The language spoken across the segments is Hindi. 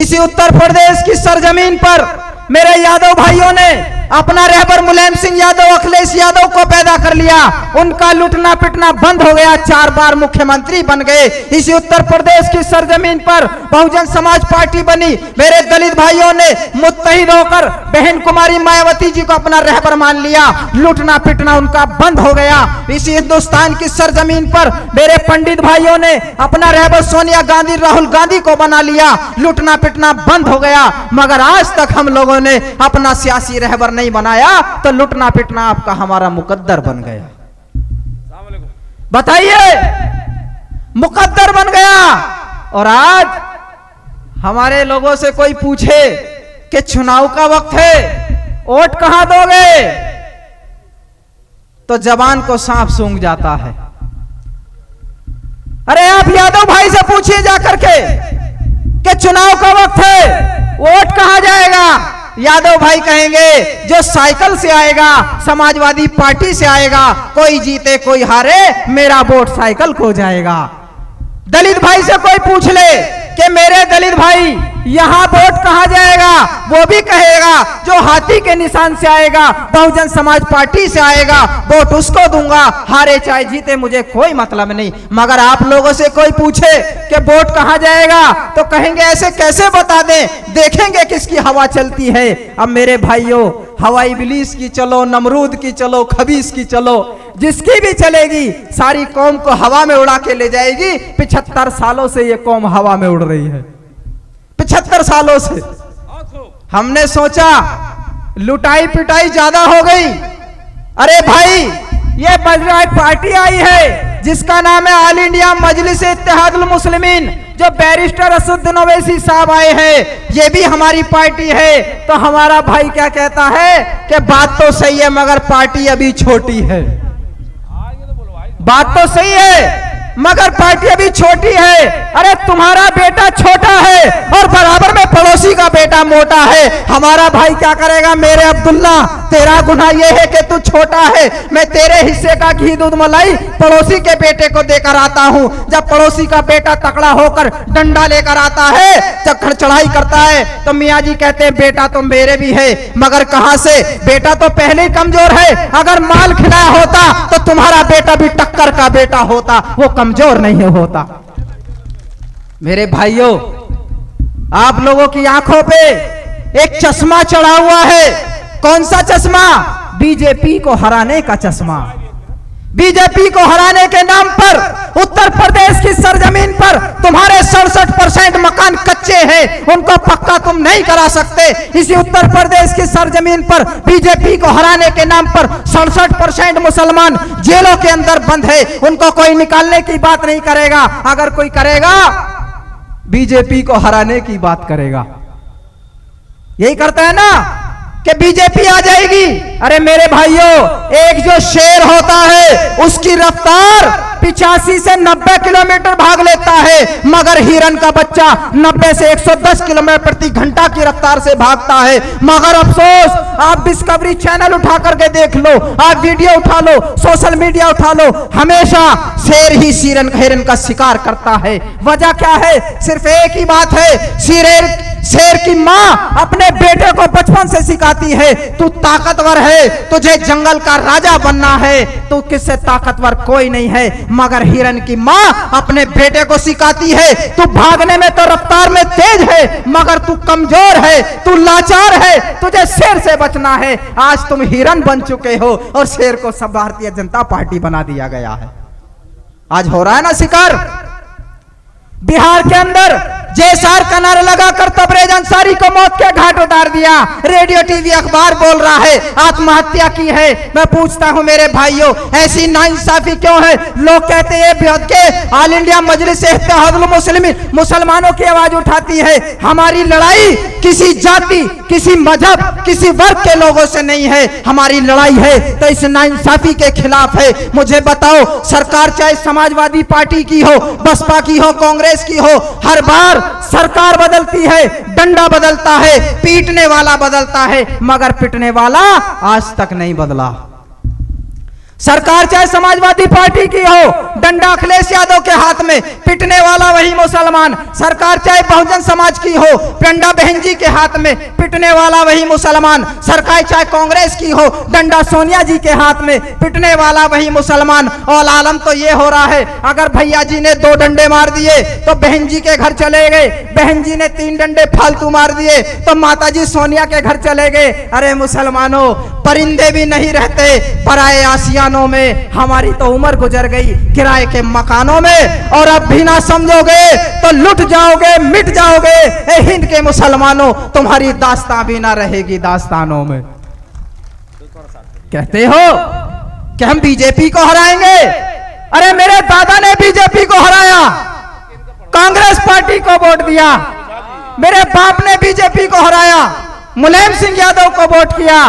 इसी उत्तर प्रदेश की सरजमीन पर मेरे यादव भाइयों ने अपना रहबर मुलायम सिंह यादव, अखिलेश यादव को पैदा कर लिया। उनका लूटना पिटना बंद हो गया, 4 बार मुख्यमंत्री बन गए। इसी उत्तर प्रदेश की सरजमीन पर बहुजन समाज पार्टी बनी। मेरे दलित भाइयों ने मुत्तहिद होकर बहन कुमारी मायावती जी को अपना रहबर मान लिया। लूटना पिटना उनका बंद हो गया। इसी हिंदुस्तान की सरजमीन पर मेरे पंडित भाइयों ने अपना रहबर सोनिया गांधी, राहुल गांधी को बना लिया। लूटना पिटना बंद हो गया। मगर आज तक हम लोगों ने अपना सियासी रहबर नहीं बनाया, तो लूटना पिटना आपका हमारा मुकद्दर बन गया। बताइए, मुकद्दर बन गया। और आज हमारे लोगों से कोई पूछे कि चुनाव का वक्त है, वोट कहां दोगे, तो जबान को सांप सूंघ जाता है। अरे आप यादव भाई से पूछिए जाकर के कि चुनाव का वक्त है, वोट कहां जाएगा। यादव भाई कहेंगे जो साइकिल से आएगा, समाजवादी पार्टी से आएगा, कोई जीते कोई हारे, मेरा वोट साइकिल को जाएगा। दलित भाई से कोई पूछ ले कि मेरे दलित भाई यहां वोट कहां जाएगा, वो भी कहेगा जो हाथी के निशान से आएगा, बहुजन समाज पार्टी से आएगा, वोट उसको दूंगा, हारे चाहे जीते मुझे कोई मतलब नहीं। मगर आप लोगों से कोई पूछे कि वोट कहां जाएगा, तो कहेंगे ऐसे कैसे बता दें, देखेंगे किसकी हवा चलती है। अब मेरे भाइयों, हवा इबलीस की चलो, नमरूद की चलो, खबीस की चलो, जिसकी भी चलेगी सारी कौम को हवा में उड़ा के ले जाएगी। 75 सालों से ये कौम हवा में उड़ रही है, 75 सालों से। हमने सोचा लुटाई पिटाई ज्यादा हो गई। अरे भाई, ये पार्टी आई है जिसका नाम है ऑल इंडिया मजलिस इत्तेहादुल मुस्लिमीन, जो बैरिस्टर असदुद्दीन ओवैसी साहब आए हैं, ये भी हमारी पार्टी है। तो हमारा भाई क्या कहता है कि बात तो सही है मगर पार्टी अभी छोटी है। बात तो सही है मगर पार्टी अभी छोटी है। अरे तुम्हारा बेटा छोटा है और बराबर में पड़ोसी का बेटा मोटा है। हमारा भाई क्या करेगा, मेरे अब्दुल्ला, तेरा गुनाह यह है कि तू छोटा है, मैं तेरे हिस्से का घी दूध मलाई पड़ोसी के बेटे को देकर आता हूं। जब पड़ोसी का बेटा तकड़ा होकर डंडा लेकर आता है, चक्कर चढ़ाई करता है, तो मियाँ जी कहते हैं बेटा तो मेरे भी है, मगर कहां से, बेटा तो पहले ही कमजोर है। अगर माल खिलाया होता तो तुम्हारा बेटा भी टक्कर का बेटा होता, वो कमजोर नहीं होता। मेरे भाइयों, आप लोगों की आंखों पे एक चश्मा चढ़ा हुआ है। कौन सा चश्मा? बीजेपी को हराने का चश्मा। बीजेपी को हराने के नाम पर उत्तर प्रदेश की सरजमीन पर तुम्हारे 67% मकान कच्चे हैं, उनको पक्का तुम नहीं करा सकते। इसी उत्तर प्रदेश की सरजमीन पर बीजेपी को हराने के नाम पर 67% मुसलमान जेलों के अंदर बंद है, उनको कोई निकालने की बात नहीं करेगा। अगर कोई करेगा, बीजेपी को हराने की बात करेगा। यही करता है ना कि बीजेपी आ जाएगी। अरे मेरे भाइयों, एक जो शेर होता है उसकी रफ्तार 85 से 90 किलोमीटर भाग लेता है, मगर हिरन का बच्चा 90 से 110 किलोमीटर प्रति घंटा की रफ्तार से भागता है। मगर अफसोस, आप डिस्कवरी चैनल उठा करके देख लो, आप वीडियो उठा लो, सोशल मीडिया उठा लो, हमेशा शेर ही हिरन का शिकार करता है। वजह क्या है? सिर्फ एक ही बात है, शेर की माँ अपने बेटे को बचपन से सिखाती है, तू ताकतवर है, तुझे जंगल का राजा बनना है, तू किससे ताकतवर कोई नहीं है। मगर हिरन की माँ अपने बेटे को सिखाती है, तू भागने में तो रफ्तार में तेज है, मगर तू कमजोर है, तू लाचार है, तुझे शेर से बचना है। आज तुम हिरन बन चुके हो और शेर को सब भारतीय जनता पार्टी बना दिया गया है। आज हो रहा है ना शिकार। बिहार के अंदर जेएसआर का नारा लगाकर तबरेज अंसारी को मौत के घाट उतार दिया। रेडियो टीवी अखबार बोल रहा है आत्महत्या की है। मैं पूछता हूं मेरे भाइयों, ऐसी नाइंसाफी क्यों है? लोग कहते हैं कि ऑल इंडिया मजलिस इत्तेहादुल मुस्लिमीन मुसलमानों की आवाज उठाती है। हमारी लड़ाई किसी जाति, किसी मजहब, किसी वर्ग के लोगों से नहीं है, हमारी लड़ाई है तो इस नाइंसाफी के खिलाफ है। मुझे बताओ, सरकार चाहे समाजवादी पार्टी की हो, बसपा की हो, कांग्रेस की हो, हर बार सरकार बदलती है, डंडा बदलता है, पीटने वाला बदलता है, मगर पिटने वाला आज तक नहीं बदला। सरकार चाहे समाजवादी पार्टी की हो, डंडा अखिलेश यादव के हाथ में, पिटने वाला वही मुसलमान। सरकार चाहे बहुजन समाज की हो, डंडा बहन जी के हाथ में, पिटने वाला वही मुसलमान। सरकार चाहे कांग्रेस की हो, डंडा सोनिया जी के हाथ में, पिटने वाला वही मुसलमान। और आलम तो ये हो रहा है, अगर भैया जी ने 2 डंडे मार दिए तो बहन जी के घर चले गए, बहन जी ने 3 डंडे फालतू मार दिए तो माता जी सोनिया के घर चले गए। अरे मुसलमानों, परिंदे भी नहीं रहते पराए आसियानों में, हमारी तो उम्र गुजर गई किराए के मकानों में, और अब भी ना समझोगे तो लुट जाओगे, मिट जाओगे। ए हिंद के मुसलमानों, तुम्हारी दास्तां भी ना रहेगी दास्तानों में। कहते हो कि हम बीजेपी को हराएंगे, अरे मेरे दादा ने बीजेपी को हराया, कांग्रेस पार्टी को वोट दिया, मेरे बाप ने बीजेपी को हराया, मुलायम सिंह यादव को वोट किया।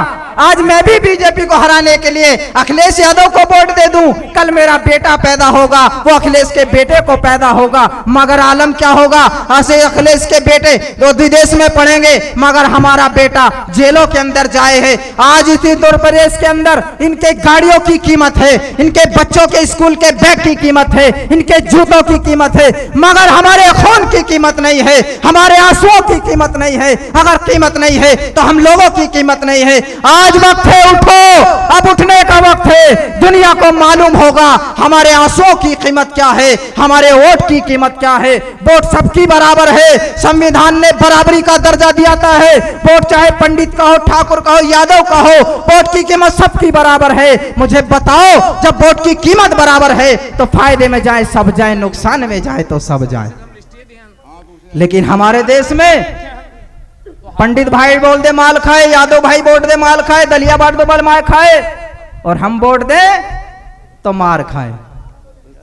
आज मैं भी बीजेपी को हराने के लिए अखिलेश यादव को वोट दे दूं, कल मेरा बेटा पैदा होगा, वो अखिलेश के बेटे को पैदा होगा, मगर आलम क्या होगा? ऐसे अखिलेश के बेटे जो विदेश में पढ़ेंगे, मगर हमारा बेटा जेलों के अंदर जाए है। आज इसी उत्तर प्रदेश के अंदर इनके गाड़ियों की कीमत है, इनके बच्चों के स्कूल के बैग की कीमत है, इनके जूतों की कीमत है, मगर हमारे खून की कीमत नहीं है, हमारे आंसुओं की कीमत नहीं है। अगर कीमत नहीं है तो हम लोगों की कीमत नहीं है। आज वक्त है, उठो, अब उठने का वक्त है। दुनिया को मालूम होगा हमारे आंसुओं की कीमत क्या है, हमारे वोट की कीमत क्या है। वोट सबकी बराबर है, संविधान ने बराबरी का दर्जा दिया है। वोट चाहे पंडित का हो, ठाकुर का हो, यादव का हो, वोट की कीमत सबकी बराबर है। मुझे बताओ, जब वोट की कीमत बराबर है तो फायदे में जाए सब जाए, नुकसान में जाए तो सब जाए। लेकिन हमारे देश में पंडित भाई बोल दे माल खाए, यादव भाई वोट दे माल खाए, दलिया बाट दो बल मार खाए, और हम वोट दे तो मार खाए।